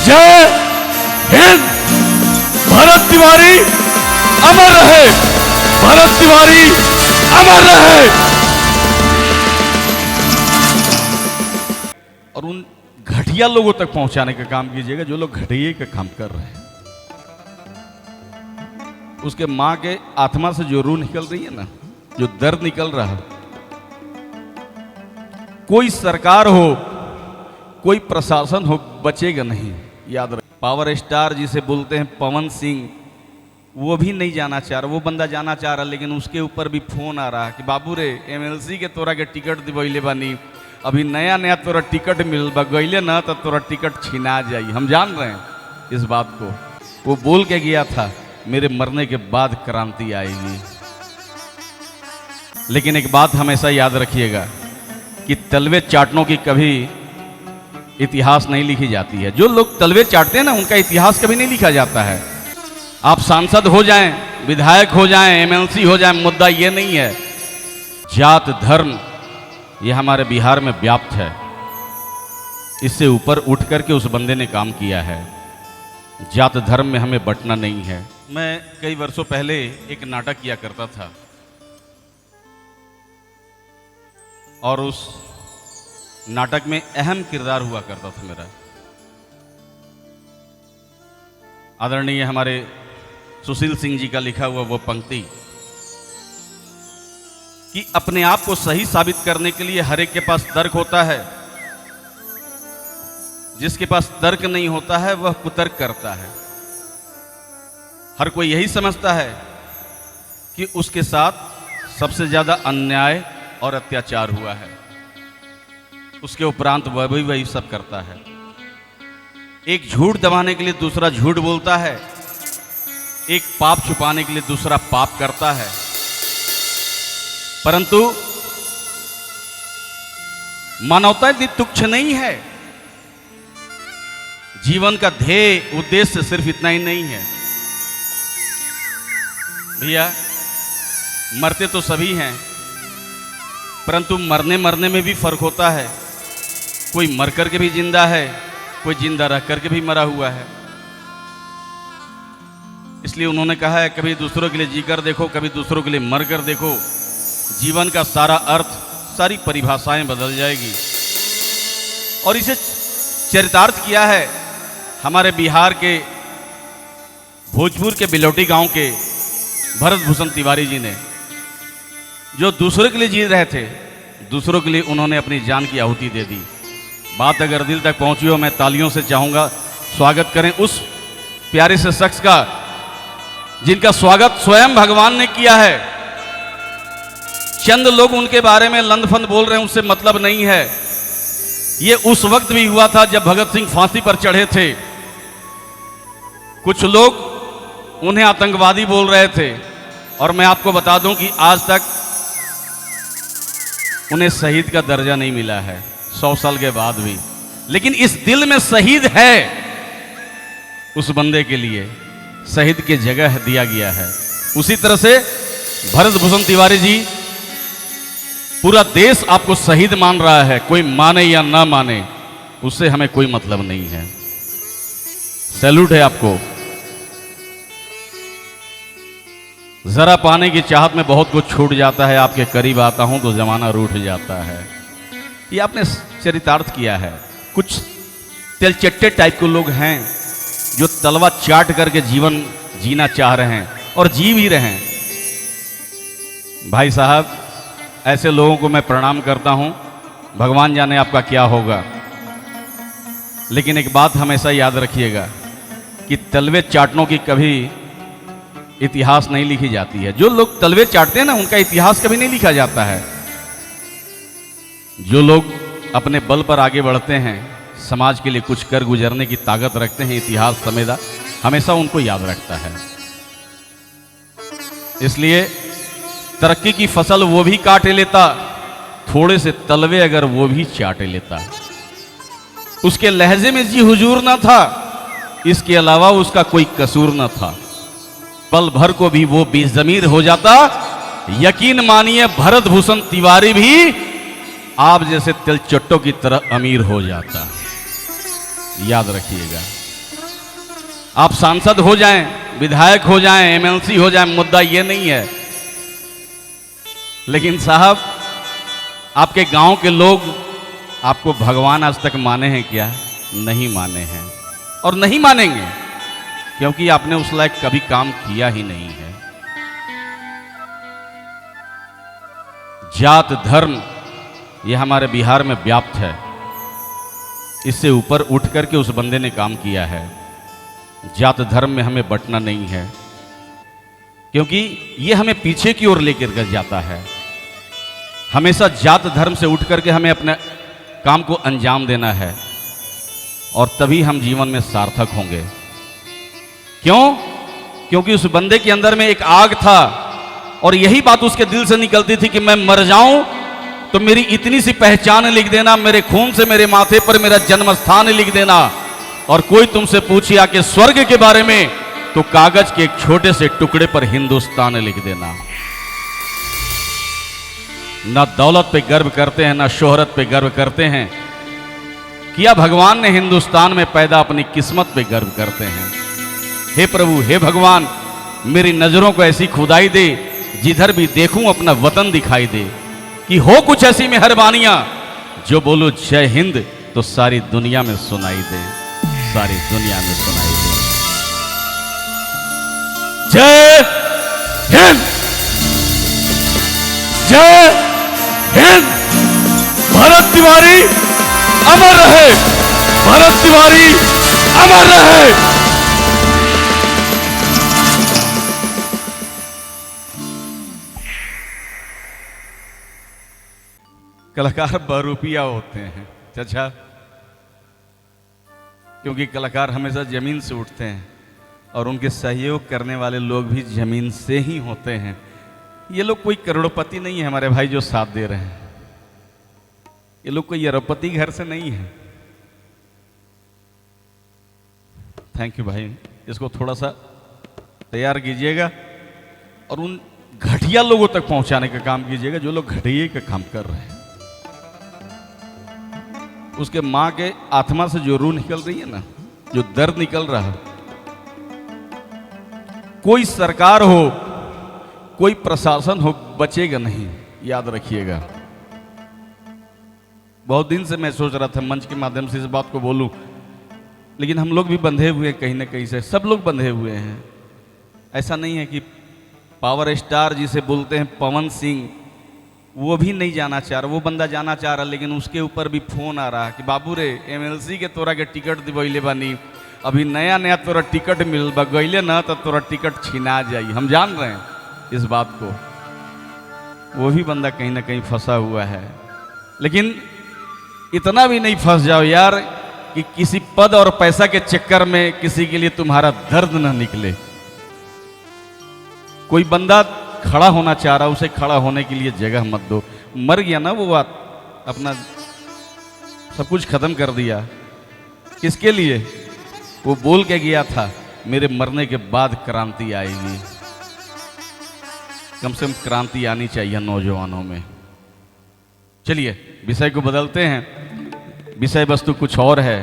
जय हिंद। भरत तिवारी अमर रहे, भरत तिवारी अमर रहे। और उन घटिया लोगों तक पहुंचाने का काम कीजिएगा जो लोग घटिया का काम कर रहे हैं। उसके मां के आत्मा से जो रूह निकल रही है ना, जो दर्द निकल रहा है, कोई सरकार हो, कोई प्रशासन हो, बचेगा नहीं। याद रख, पावर स्टार जिसे बोलते हैं पवन सिंह, वो भी नहीं जाना चाह रहा। वो बंदा जाना चाह रहा, लेकिन उसके ऊपर भी फोन आ रहा कि बाबू रे एमएलसी के तोरा के टिकट दिवैले बानी, अभी नया नया तोरा टिकट मिल बा, गईले ना तो तोरा टिकट छीना जाई। हम जान रहे हैं इस बात को। वो बोल के गया था मेरे मरने के बाद क्रांति आएगी। लेकिन एक बात हमेशा याद रखिएगा कि तलवे चाटनों की कभी इतिहास नहीं लिखी जाती है। जो लोग तलवे चाटते हैं ना, उनका इतिहास कभी नहीं लिखा जाता है। आप सांसद हो जाएं, विधायक हो जाएं, एमएलसी हो जाएं, मुद्दा ये नहीं है। जात धर्म ये हमारे बिहार में व्याप्त है। इससे ऊपर उठ करके उस बंदे ने काम किया है। जात धर्म में हमें बंटना नहीं है। मैं कई वर्षों पहले एक नाटक किया करता था और उस नाटक में अहम किरदार हुआ करता था मेरा। आदरणीय हमारे सुशील सिंह जी का लिखा हुआ वो पंक्ति कि अपने आप को सही साबित करने के लिए हर एक के पास तर्क होता है, जिसके पास तर्क नहीं होता है वह कुतर्क करता है। हर कोई यही समझता है कि उसके साथ सबसे ज्यादा अन्याय और अत्याचार हुआ है, उसके उपरांत वह भी वही सब करता है। एक झूठ दबाने के लिए दूसरा झूठ बोलता है, एक पाप छुपाने के लिए दूसरा पाप करता है। परंतु मानवता इतनी तुच्छ नहीं है। जीवन का ध्येय उद्देश्य सिर्फ इतना ही नहीं है भैया। मरते तो सभी हैं, परंतु मरने मरने में भी फर्क होता है। कोई मर करके भी जिंदा है, कोई जिंदा रह करके भी मरा हुआ है। इसलिए उन्होंने कहा है कभी दूसरों के लिए जीकर देखो, कभी दूसरों के लिए मर कर देखो। जीवन का सारा अर्थ, सारी परिभाषाएं बदल जाएगी। और इसे चरितार्थ किया है हमारे बिहार के भोजपुर के बिलौटी गांव के भरत भूषण तिवारी जी ने, जो दूसरों के लिए जी रहे थे, दूसरों के लिए उन्होंने अपनी जान की आहुति दे दी। बात अगर दिल तक पहुंची हो, मैं तालियों से चाहूंगा स्वागत करें उस प्यारे से शख्स का जिनका स्वागत स्वयं भगवान ने किया है। चंद लोग उनके बारे में लंदफंद बोल रहे हैं, उससे मतलब नहीं है। ये उस वक्त भी हुआ था जब भगत सिंह फांसी पर चढ़े थे। कुछ लोग उन्हें आतंकवादी बोल रहे थे, और मैं आपको बता दूं कि आज तक उन्हें शहीद का दर्जा नहीं मिला है, 100 साल के बाद भी। लेकिन इस दिल में शहीद है, उस बंदे के लिए शहीद की जगह दिया गया है। उसी तरह से भरत भूषण तिवारी जी, पूरा देश आपको शहीद मान रहा है। कोई माने या ना माने, उससे हमें कोई मतलब नहीं है। सैल्यूट है आपको। जरा पाने की चाहत में बहुत कुछ छूट जाता है, आपके करीब आता हूं तो जमाना रूठ जाता है। ये आपने चरितार्थ किया है। कुछ तिलचट्टे टाइप के लोग हैं जो तलवा चाट करके जीवन जीना चाह रहे हैं और जी भी रहे हैं। भाई साहब, ऐसे लोगों को मैं प्रणाम करता हूं। भगवान जाने आपका क्या होगा। लेकिन एक बात हमेशा याद रखिएगा कि तलवे चाटनों की कभी इतिहास नहीं लिखी जाती है। जो लोग तलवे चाटते हैं ना, उनका इतिहास कभी नहीं लिखा जाता है। जो लोग अपने बल पर आगे बढ़ते हैं, समाज के लिए कुछ कर गुजरने की ताकत रखते हैं, इतिहास समेदा हमेशा उनको याद रखता है। इसलिए तरक्की की फसल वो भी काटे लेता, थोड़े से तलवे अगर वो भी चाटे लेता। उसके लहजे में जी हुजूर न था, इसके अलावा उसका कोई कसूर न था। पल भर को भी वो बेज़मीर हो जाता। यकीन मानिए भरत भूषण तिवारी भी आप जैसे तिलचट्टों की तरह अमीर हो जाता। याद रखिएगा। आप सांसद हो जाएं, विधायक हो जाएं, एमएलसी हो जाएं, मुद्दा ये नहीं है। लेकिन साहब, आपके गांव के लोग आपको भगवान आज तक माने हैं क्या? नहीं माने हैं और नहीं मानेंगे, क्योंकि आपने उस लायक कभी काम किया ही नहीं है। जात धर्म यह हमारे बिहार में व्याप्त है, इससे ऊपर उठ करके उस बंदे ने काम किया है। जात धर्म में हमें बंटना नहीं है, क्योंकि यह हमें पीछे की ओर लेकर के जाता है। हमेशा जात धर्म से उठ करके हमें अपने काम को अंजाम देना है, और तभी हम जीवन में सार्थक होंगे। क्यों? क्योंकि उस बंदे के अंदर में एक आग था, और यही बात उसके दिल से निकलती थी कि मैं मर जाऊं तो मेरी इतनी सी पहचान लिख देना, मेरे खून से मेरे माथे पर मेरा जन्म स्थान लिख देना, और कोई तुमसे पूछे आके स्वर्ग के बारे में तो कागज के एक छोटे से टुकड़े पर हिंदुस्तान लिख देना। ना दौलत पे गर्व करते हैं, ना शोहरत पे गर्व करते हैं, किया भगवान ने हिंदुस्तान में पैदा, अपनी किस्मत पे गर्व करते हैं। हे प्रभु, हे भगवान, मेरी नजरों को ऐसी खुदाई दे, जिधर भी देखूं अपना वतन दिखाई दे, कि हो कुछ ऐसी मेहरबानियां, जो बोलो जय हिंद तो सारी दुनिया में सुनाई दे, सारी दुनिया में सुनाई दे। जय हिंद, जय हिंद। भरत तिवारी अमर रहे, भरत तिवारी अमर रहे। कलाकार बहरूपिया होते हैं चाचा, क्योंकि कलाकार हमेशा जमीन से उठते हैं, और उनके सहयोग करने वाले लोग भी जमीन से ही होते हैं। ये लोग कोई करोड़पति नहीं है हमारे भाई जो साथ दे रहे हैं, ये लोग कोई अरबपति घर से नहीं है। थैंक यू भाई, इसको थोड़ा सा तैयार कीजिएगा और उन घटिया लोगों तक पहुंचाने का काम कीजिएगा जो लोग घटिया का काम कर रहे हैं। उसके मां के आत्मा से जो रूह निकल रही है ना, जो दर्द निकल रहा है, कोई सरकार हो, कोई प्रशासन हो, बचेगा नहीं, याद रखिएगा। बहुत दिन से मैं सोच रहा था मंच के माध्यम से इस बात को बोलूं, लेकिन हम लोग भी बंधे हुए हैं कहीं ना कहीं से, सब लोग बंधे हुए हैं। ऐसा नहीं है कि पावर स्टार जिसे बोलते हैं पवन सिंह, वो भी नहीं जाना चाह रहा, वो बंदा जाना चाह रहा, लेकिन उसके ऊपर भी फोन आ रहा कि बाबू रे, एमएलसी के तोरा के टिकट दिवैले बानी, अभी नया नया तोरा टिकट मिल बा, गईले ना तो तोरा टिकट छिना जाई। हम जान रहे हैं इस बात को, वो भी बंदा कहीं ना कहीं फंसा हुआ है। लेकिन इतना भी नहीं फंस जाओ यार कि किसी पद और पैसा के चक्कर में किसी के लिए तुम्हारा दर्द ना निकले। कोई बंदा खड़ा होना चाह रहा, उसे खड़ा होने के लिए जगह मत दो। मर गया ना वो बात, अपना सब कुछ खत्म कर दिया। किसके लिए? वो बोल के गया था मेरे मरने के बाद क्रांति आएगी। कम से कम क्रांति आनी चाहिए नौजवानों में। चलिए विषय को बदलते हैं, विषय वस्तु कुछ और है।